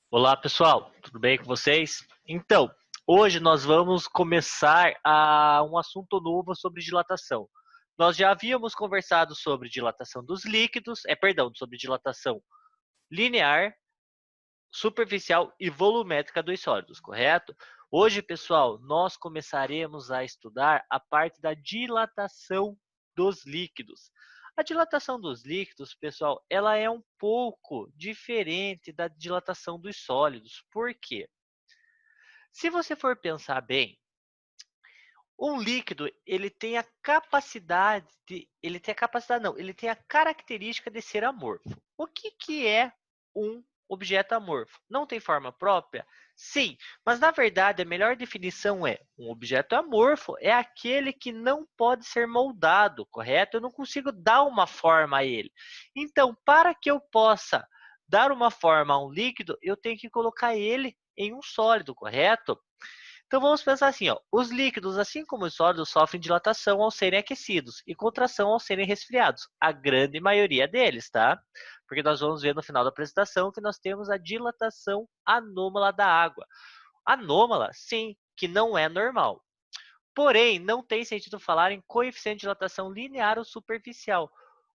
Olá, pessoal, tudo bem com vocês? Então, hoje nós vamos começar um assunto novo sobre dilatação. Nós já havíamos conversado sobre dilatação dos líquidos, sobre dilatação linear, superficial e volumétrica dos sólidos, correto? Hoje, pessoal, nós começaremos a estudar a parte da dilatação dos líquidos. A dilatação dos líquidos, pessoal, ela é um pouco diferente da dilatação dos sólidos. Por quê? Se você for pensar bem, um líquido, ele tem a capacidade ele tem a característica de ser amorfo. O que é um objeto amorfo? Não tem forma própria? Sim, mas na verdade a melhor definição é: um objeto amorfo é aquele que não pode ser moldado, correto? Eu não consigo dar uma forma a ele. Então, para que eu possa dar uma forma a um líquido, eu tenho que colocar ele em um sólido, correto? Então vamos pensar assim, ó, os líquidos, assim como os sólidos, sofrem dilatação ao serem aquecidos e contração ao serem resfriados. A grande maioria deles, tá? Porque nós vamos ver no final da apresentação que nós temos a dilatação anômala da água. Anômala, sim, que não é normal. Porém, não tem sentido falar em coeficiente de dilatação linear ou superficial.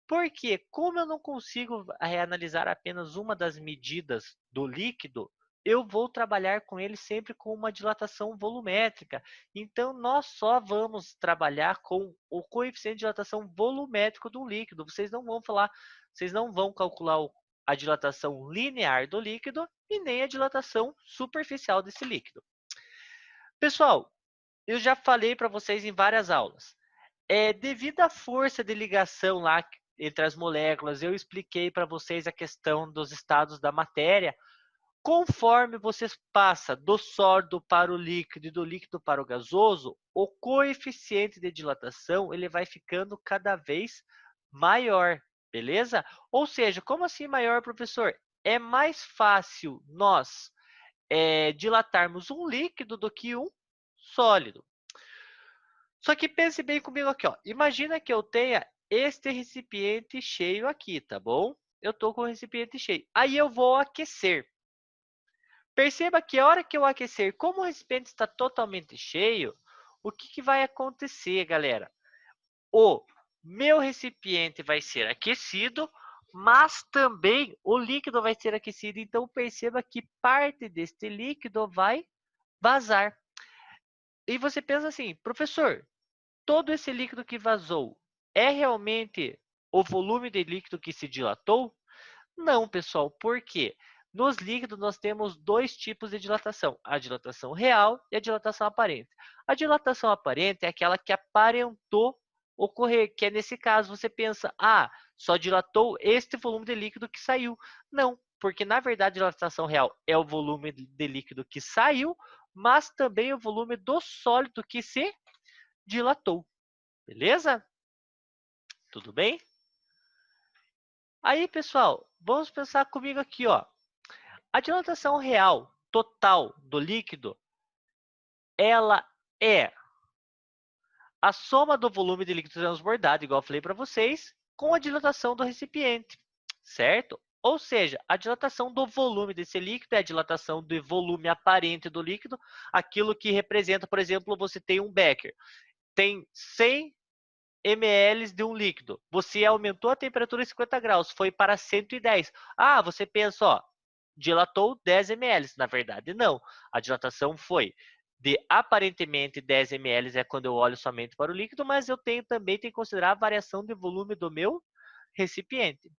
Porque, como eu não consigo analisar apenas uma das medidas do líquido, eu vou trabalhar com ele sempre com uma dilatação volumétrica. Então, nós só vamos trabalhar com o coeficiente de dilatação volumétrico do líquido. Vocês não vão calcular a dilatação linear do líquido e nem a dilatação superficial desse líquido. Pessoal, eu já falei para vocês em várias aulas. Devido à força de ligação lá entre as moléculas, eu expliquei para vocês a questão dos estados da matéria. Conforme você passa do sólido para o líquido e do líquido para o gasoso, o coeficiente de dilatação ele vai ficando cada vez maior, beleza? Ou seja, como assim maior, professor? É mais fácil nós dilatarmos um líquido do que um sólido. Só que pense bem comigo aqui, ó. Imagina que eu tenha este recipiente cheio aqui, tá bom? Eu estou com o recipiente cheio. Aí eu vou aquecer. Perceba que a hora que eu aquecer, como o recipiente está totalmente cheio, o que vai acontecer, galera? O meu recipiente vai ser aquecido, mas também o líquido vai ser aquecido. Então, perceba que parte deste líquido vai vazar. E você pensa assim, professor, todo esse líquido que vazou é realmente o volume de líquido que se dilatou? Não, pessoal, por quê? Nos líquidos nós temos dois tipos de dilatação, a dilatação real e a dilatação aparente. A dilatação aparente é aquela que aparentou ocorrer, que é nesse caso você pensa, só dilatou este volume de líquido que saiu. Não, porque na verdade a dilatação real é o volume de líquido que saiu, mas também o volume do sólido que se dilatou. Beleza? Tudo bem? Aí, pessoal, vamos pensar comigo aqui, ó. A dilatação real total do líquido, ela é a soma do volume de líquido transbordado, igual eu falei para vocês, com a dilatação do recipiente, certo? Ou seja, a dilatação do volume desse líquido é a dilatação do volume aparente do líquido, aquilo que representa, por exemplo, você tem um becker, tem 100 ml de um líquido. Você aumentou a temperatura em 50 graus, foi para 110. Você pensa, ó, dilatou 10 ml. Na verdade, não. A dilatação foi de aparentemente 10 ml é quando eu olho somente para o líquido, mas eu também tenho que considerar a variação de volume do meu recipiente.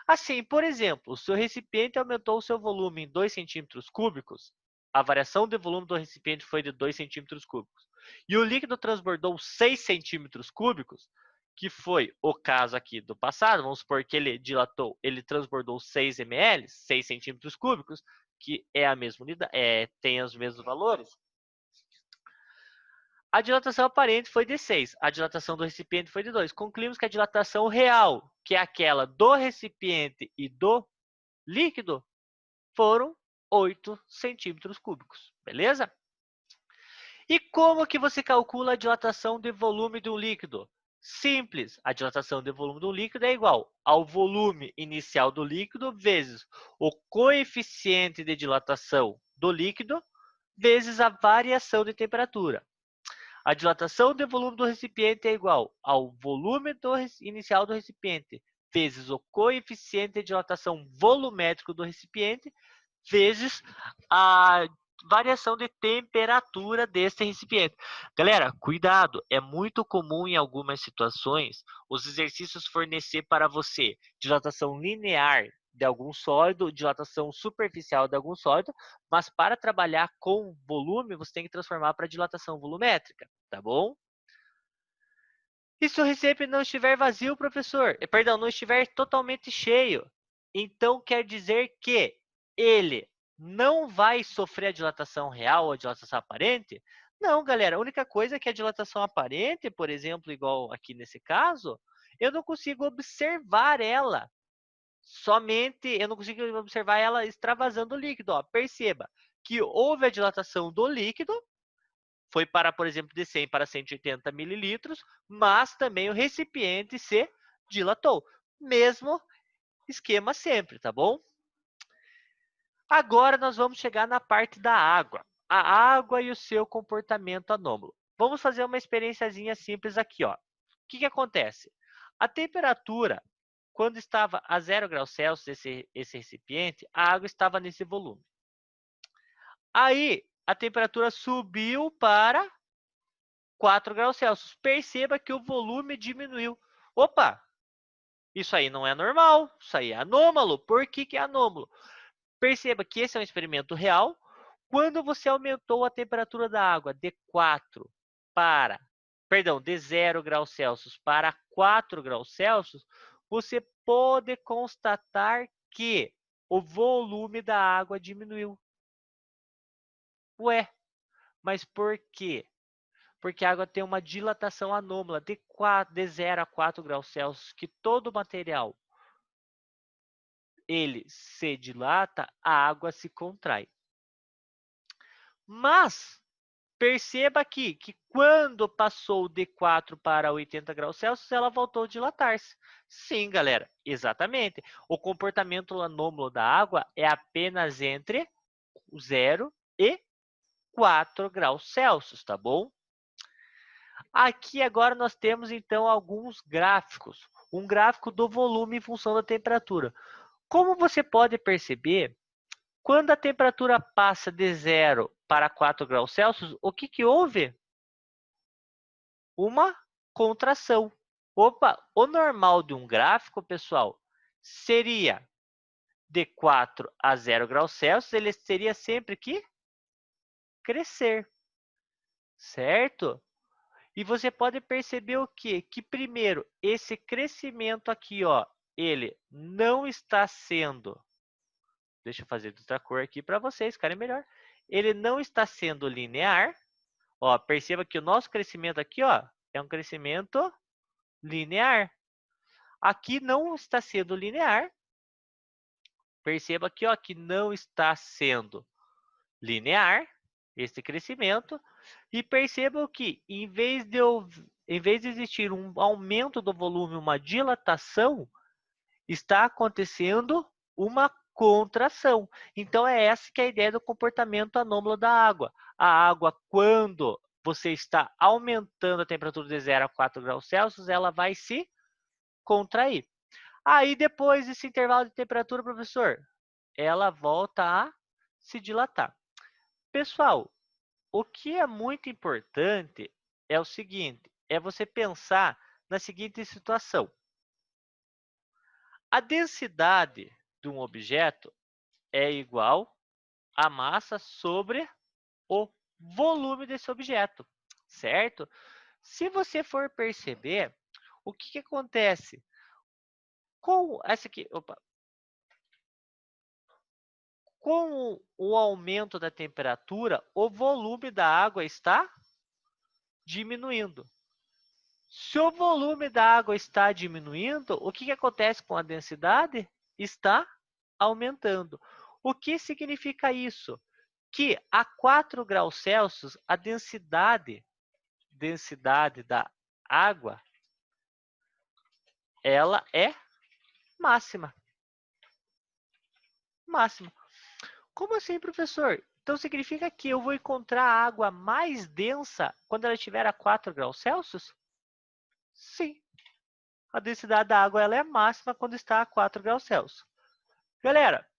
Assim, por exemplo, o seu recipiente aumentou o seu volume em 2 centímetros cúbicos, a variação de volume do recipiente foi de 2 centímetros cúbicos, e o líquido transbordou 6 centímetros cúbicos, que foi o caso aqui do passado, vamos supor que ele transbordou 6 ml, 6 centímetros cúbicos, que é a mesma unidade, tem os mesmos valores. A dilatação aparente foi de 6, a dilatação do recipiente foi de 2. Concluímos que a dilatação real, que é aquela do recipiente e do líquido, foram 8 centímetros cúbicos, beleza? E como que você calcula a dilatação de volume de um líquido? Simples, a dilatação do volume do líquido é igual ao volume inicial do líquido vezes o coeficiente de dilatação do líquido vezes a variação de temperatura. A dilatação do volume do recipiente é igual ao volume inicial do recipiente vezes o coeficiente de dilatação volumétrico do recipiente vezes a variação de temperatura desse recipiente. Galera, cuidado, é muito comum em algumas situações os exercícios fornecer para você dilatação linear de algum sólido, dilatação superficial de algum sólido, mas para trabalhar com volume, você tem que transformar para dilatação volumétrica, tá bom? E se o recipiente não estiver vazio, professor? Perdão, não estiver totalmente cheio, então quer dizer que ele não vai sofrer a dilatação real ou a dilatação aparente? Não, galera. A única coisa é que a dilatação aparente, por exemplo, igual aqui nesse caso, eu não consigo observar ela. Somente eu não consigo observar ela extravasando o líquido. Ó, perceba que houve a dilatação do líquido, foi para, por exemplo, de 100 para 180 mililitros, mas também o recipiente se dilatou. Mesmo esquema sempre, tá bom? Agora nós vamos chegar na parte da água. A água e o seu comportamento anômalo. Vamos fazer uma experiênciazinha simples aqui, ó. O que acontece? A temperatura, quando estava a 0 graus Celsius, esse recipiente, a água estava nesse volume. Aí, a temperatura subiu para 4 graus Celsius. Perceba que o volume diminuiu. Opa, isso aí não é normal, isso aí é anômalo. Por que é anômalo? Perceba que esse é um experimento real. Quando você aumentou a temperatura da água de 4 para, perdão, de 0 graus Celsius para 4 graus Celsius, você pode constatar que o volume da água diminuiu. Ué, mas por quê? Porque a água tem uma dilatação anômala de 0 a 4 graus Celsius, que todo o material ele se dilata, a água se contrai. Mas perceba aqui que quando passou de 4 para 80 graus Celsius, ela voltou a dilatar-se. Sim, galera, exatamente. O comportamento anômalo da água é apenas entre 0 e 4 graus Celsius, tá bom? Aqui agora nós temos então alguns gráficos. Um gráfico do volume em função da temperatura. Como você pode perceber, quando a temperatura passa de 0 para 4 graus Celsius, o que houve? Uma contração. Opa, o normal de um gráfico, pessoal, seria de 4 a 0 graus Celsius, ele teria sempre que crescer, certo? E você pode perceber o quê? Que primeiro, esse crescimento aqui, ó, ele não está sendo, deixa eu fazer de outra cor aqui para vocês ficarem melhor. Ele não está sendo linear. Ó, perceba que o nosso crescimento aqui, ó, é um crescimento linear. Aqui não está sendo linear. Perceba aqui, ó, que não está sendo linear esse crescimento. E percebam que, em vez de existir um aumento do volume, uma dilatação, está acontecendo uma contração. Então, é essa que é a ideia do comportamento anômalo da água. A água, quando você está aumentando a temperatura de 0 a 4 graus Celsius, ela vai se contrair. Aí, depois desse intervalo de temperatura, professor, ela volta a se dilatar. Pessoal, o que é muito importante é o seguinte, é você pensar na seguinte situação. A densidade de um objeto é igual à massa sobre o volume desse objeto, certo? Se você for perceber, o que acontece? Com essa aqui, com o aumento da temperatura, o volume da água está diminuindo. Se o volume da água está diminuindo, o que acontece com a densidade? Está aumentando. O que significa isso? Que a 4 graus Celsius, a densidade da água ela é máxima. Máxima. Como assim, professor? Então significa que eu vou encontrar a água mais densa quando ela estiver a 4 graus Celsius? Sim. A densidade da água ela é máxima quando está a 4 graus Celsius. Galera,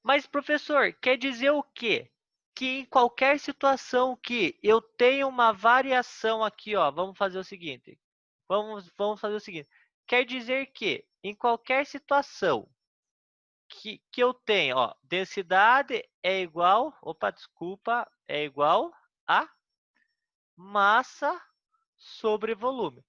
mas professor, quer dizer o quê? Que em qualquer situação que eu tenha uma variação aqui, ó, vamos fazer o seguinte. Vamos fazer o seguinte. Quer dizer que em qualquer situação que eu tenho, ó, densidade é igual, opa, desculpa, é igual a massa sobre volume.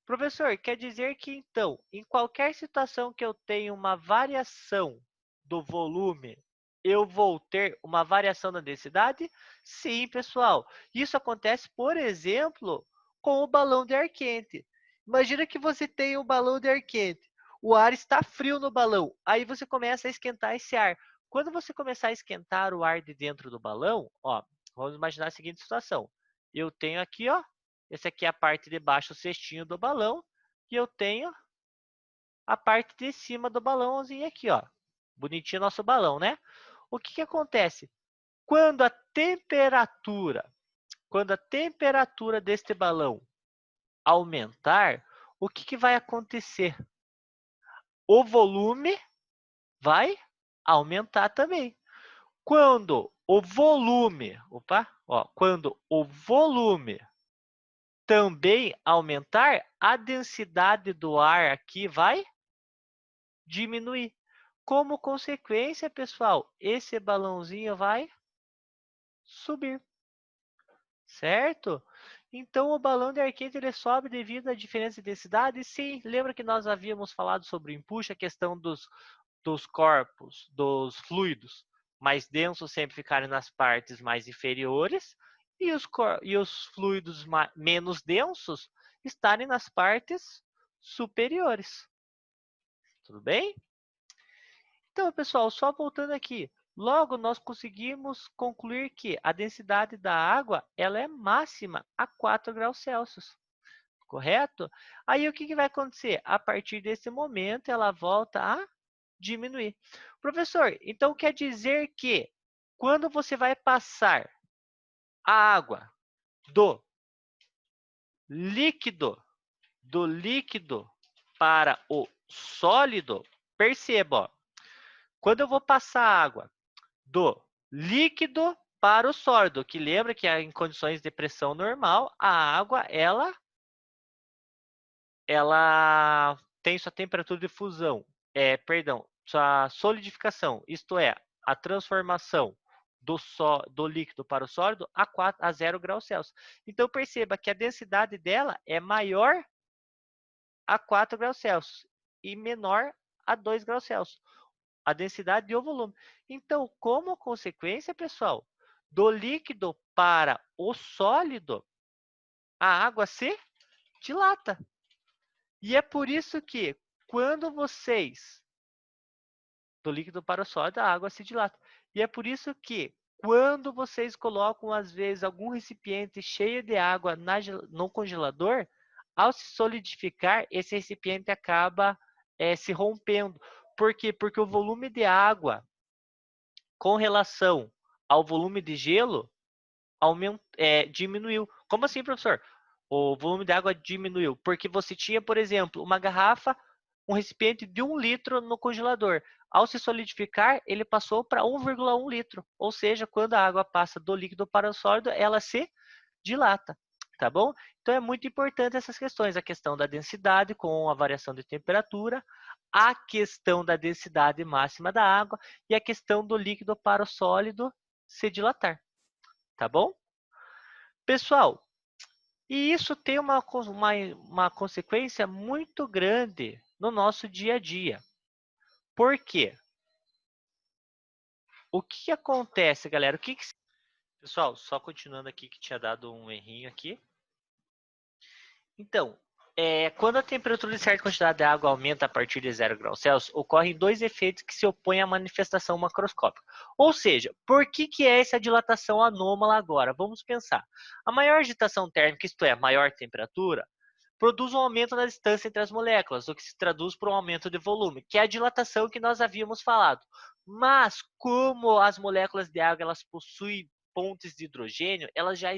Professor, quer dizer que então, em qualquer situação que eu tenha uma variação do volume, eu vou ter uma variação da densidade? Sim, pessoal. Isso acontece, por exemplo, com o balão de ar quente. Imagina que você tem um balão de ar quente. O ar está frio no balão. Aí você começa a esquentar esse ar. Quando você começar a esquentar o ar de dentro do balão, ó, vamos imaginar a seguinte situação. Eu tenho aqui, ó, essa aqui é a parte de baixo, o cestinho do balão. E eu tenho a parte de cima do balãozinho aqui, ó. Bonitinho nosso balão, né? O que acontece? Quando a temperatura deste balão aumentar, o que vai acontecer? O volume vai aumentar também. Quando o volume, quando o volume também aumentar, a densidade do ar aqui vai diminuir. Como consequência, pessoal, esse balãozinho vai subir, certo? Então, o balão de ar quente ele sobe devido à diferença de densidade? Sim, lembra que nós havíamos falado sobre o empuxo, a questão dos corpos, dos fluidos mais densos sempre ficarem nas partes mais inferiores e os fluidos menos densos estarem nas partes superiores. Tudo bem? Então, pessoal, só voltando aqui. Logo, nós conseguimos concluir que a densidade da água ela é máxima a 4 graus Celsius. Correto? Aí, o que vai acontecer? A partir desse momento, ela volta a diminuir. Professor, então quer dizer que quando você vai passar a água do líquido, para o sólido, perceba, ó, quando eu vou passar a água do líquido para o sólido, que lembra que em condições de pressão normal, a água ela tem sua temperatura de fusão, sua solidificação, isto é, a transformação do líquido para o sólido a 0 graus Celsius. Então perceba que a densidade dela é maior a 4 graus Celsius e menor a 2 graus Celsius. A densidade e o volume. Então, como consequência, pessoal, do líquido para o sólido, a água se dilata. E é por isso que, quando vocês... Do líquido para o sólido, a água se dilata. E é por isso que, quando vocês colocam, às vezes, algum recipiente cheio de água no congelador, ao se solidificar, esse recipiente acaba se rompendo. Por quê? Porque o volume de água com relação ao volume de gelo diminuiu. Como assim, professor? O volume de água diminuiu porque você tinha, por exemplo, uma garrafa, um recipiente de 1 litro no congelador. Ao se solidificar, ele passou para 1,1 litro. Ou seja, quando a água passa do líquido para o sólido, ela se dilata. Tá bom? Então é muito importante essas questões, a questão da densidade com a variação de temperatura, a questão da densidade máxima da água e a questão do líquido para o sólido se dilatar. Tá bom? Pessoal, e isso tem uma consequência muito grande no nosso dia a dia. Por quê? O que acontece, galera? Pessoal, só continuando aqui que tinha dado um errinho aqui. Então, quando a temperatura de certa quantidade de água aumenta a partir de 0 graus Celsius, ocorrem dois efeitos que se opõem à manifestação macroscópica. Ou seja, por que é essa dilatação anômala agora? Vamos pensar. A maior agitação térmica, isto é, a maior temperatura, produz um aumento na distância entre as moléculas, o que se traduz por um aumento de volume, que é a dilatação que nós havíamos falado. Mas, como as moléculas de água elas possuem pontes de hidrogênio, elas já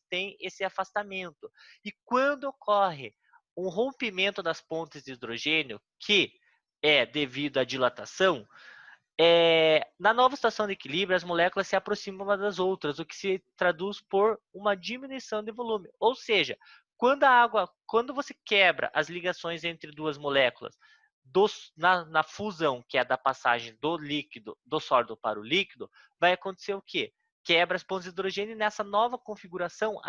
têm esse afastamento. E quando ocorre um rompimento das pontes de hidrogênio, que é devido à dilatação, na nova situação de equilíbrio, as moléculas se aproximam umas das outras, o que se traduz por uma diminuição de volume. Ou seja, quando você quebra as ligações entre duas moléculas na fusão, que é da passagem do líquido, do sólido para o líquido, vai acontecer o quê? Quebra as pontes de hidrogênio e nessa nova configuração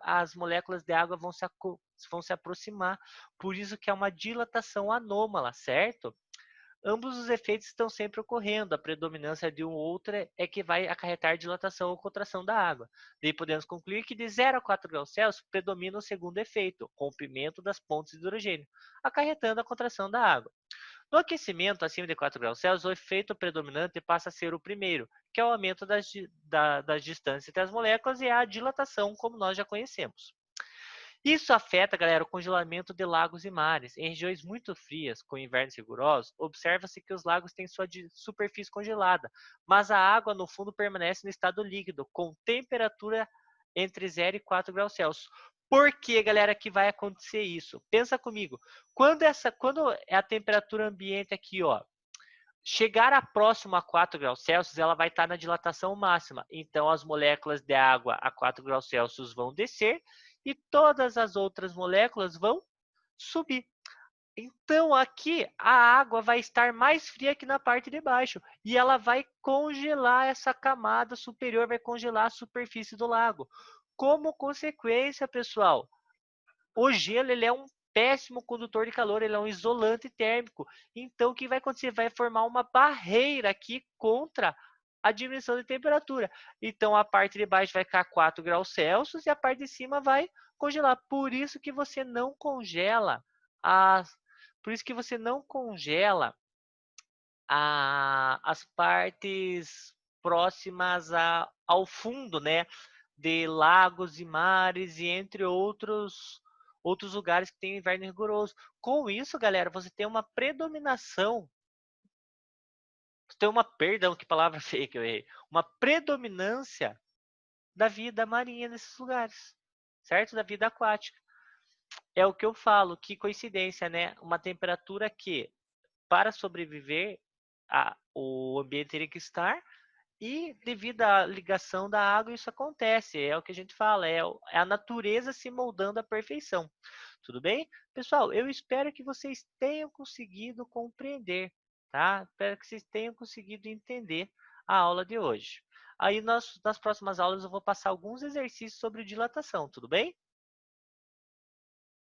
as moléculas de água vão se aproximar. Por isso que é uma dilatação anômala, certo? Ambos os efeitos estão sempre ocorrendo, a predominância de um ou outro é que vai acarretar dilatação ou contração da água. Daí podemos concluir que de 0 a 4 graus Celsius predomina o segundo efeito, rompimento das pontes de hidrogênio, acarretando a contração da água. No aquecimento acima de 4 graus Celsius, o efeito predominante passa a ser o primeiro, que é o aumento das distâncias entre as moléculas e a dilatação, como nós já conhecemos. Isso afeta, galera, o congelamento de lagos e mares. Em regiões muito frias, com invernos rigorosos, observa-se que os lagos têm sua superfície congelada, mas a água no fundo permanece no estado líquido, com temperatura entre 0 e 4 graus Celsius. Por que, galera, que vai acontecer isso? Pensa comigo. Quando é a temperatura ambiente aqui, ó, chegar a próximo a 4 graus Celsius, ela vai estar na dilatação máxima. Então, as moléculas de água a 4 graus Celsius vão descer e todas as outras moléculas vão subir. Então, aqui, a água vai estar mais fria que na parte de baixo. E ela vai congelar essa camada superior, vai congelar a superfície do lago. Como consequência, pessoal, o gelo ele é um péssimo condutor de calor, ele é um isolante térmico. Então, o que vai acontecer? Vai formar uma barreira aqui contra a diminuição de temperatura. Então, a parte de baixo vai ficar 4 graus Celsius e a parte de cima vai congelar. Por isso que você não congela as partes próximas ao fundo, né? De lagos e mares e entre outros lugares que tem inverno rigoroso. Com isso, galera, você tem uma predominação, perdão, que palavra feia que eu errei, uma predominância da vida marinha nesses lugares, certo? Da vida aquática. É o que eu falo, que coincidência, né? Uma temperatura que, para sobreviver, o ambiente teria que estar. E devido à ligação da água, isso acontece. É o que a gente fala, é a natureza se moldando à perfeição. Tudo bem? Pessoal, eu espero que vocês tenham conseguido compreender, tá? Espero que vocês tenham conseguido entender a aula de hoje. Aí nas próximas aulas eu vou passar alguns exercícios sobre dilatação, tudo bem?